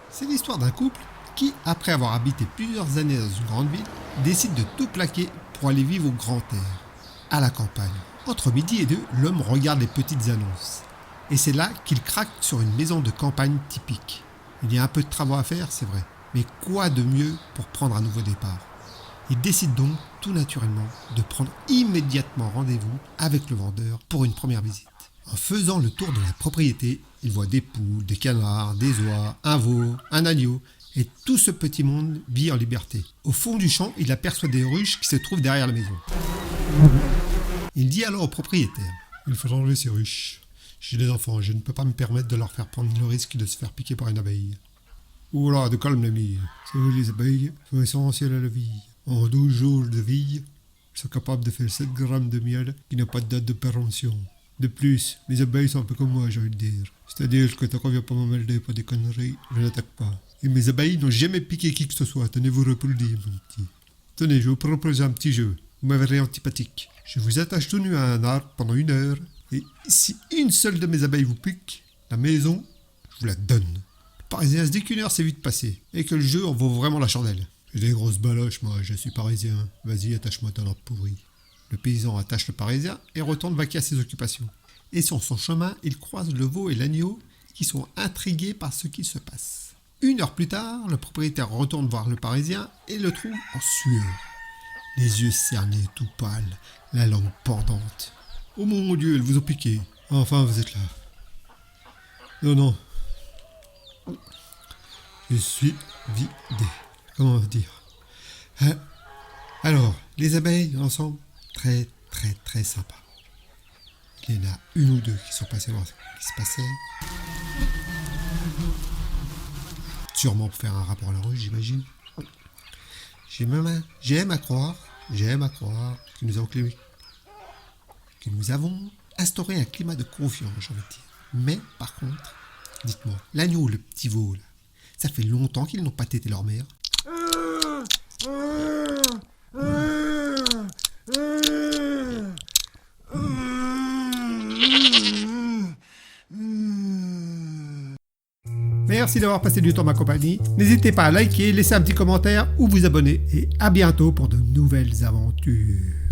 C'est l'histoire d'un couple qui, après avoir habité plusieurs années dans une grande ville, décide de tout plaquer pour aller vivre au grand air, à la campagne. Entre midi et deux, l'homme regarde les petites annonces. Et c'est là qu'il craque sur une maison de campagne typique. Il y a un peu de travaux à faire, c'est vrai, mais quoi de mieux pour prendre un nouveau départ? Il décide donc, tout naturellement, de prendre immédiatement rendez-vous avec le vendeur pour une première visite. En faisant le tour de la propriété, il voit des poules, des canards, des oies, un veau, un agneau, et tout ce petit monde vit en liberté. Au fond du champ, il aperçoit des ruches qui se trouvent derrière la maison. Il dit alors au propriétaire: « Il faudra enlever ces ruches. J'ai des enfants, je ne peux pas me permettre de leur faire prendre le risque de se faire piquer par une abeille. » « Oula, de calme l'ami. C'est vrai, les abeilles sont essentielles à la vie. En 12 jours de vie, ils sont capables de faire 7 grammes de miel qui n'a pas de date de péremption. De plus, mes abeilles sont un peu comme moi, j'ai envie de dire. C'est-à-dire que tant qu'on vient pas m'emmerder pour des conneries, je n'attaque pas. Et mes abeilles n'ont jamais piqué qui que ce soit, tenez-vous pour le dire, mon petit. Tenez, je vous propose un petit jeu. Vous m'avez antipathique. Je vous attache tout nu à un arbre pendant 1 heure, et si une seule de mes abeilles vous pique, la maison, je vous la donne. Le Parisien se dit qu'1 heure c'est vite passé, et que le jeu en vaut vraiment la chandelle. J'ai des grosses baloches, moi, je suis parisien. Vas-y, attache-moi ton arbre pourri. Le paysan attache le Parisien et retourne vaquer à ses occupations. Et sur son chemin, il croise le veau et l'agneau qui sont intrigués par ce qui se passe. 1 heure plus tard, le propriétaire retourne voir le Parisien et le trouve en sueur. Les yeux cernés, tout pâles, la langue pendante. « Oh mon Dieu, elles vous ont piqué. Enfin, vous êtes là. »« Non, non. Je suis vidé. » Comment dire? Alors, les abeilles, ensemble, très, très, très sympa. Il y en a 1 ou 2 qui sont passés voir ce qui se passait. Sûrement pour faire un rapport à la rue, j'imagine. J'aime à croire que nous avons instauré un climat de confiance, j'ai envie de dire. Mais, par contre, dites-moi, l'agneau ou le petit veau, là, ça fait longtemps qu'ils n'ont pas tété leur mère. Merci d'avoir passé du temps ma compagnie. N'hésitez pas à liker, laisser un petit commentaire ou vous abonner. Et à bientôt pour de nouvelles aventures.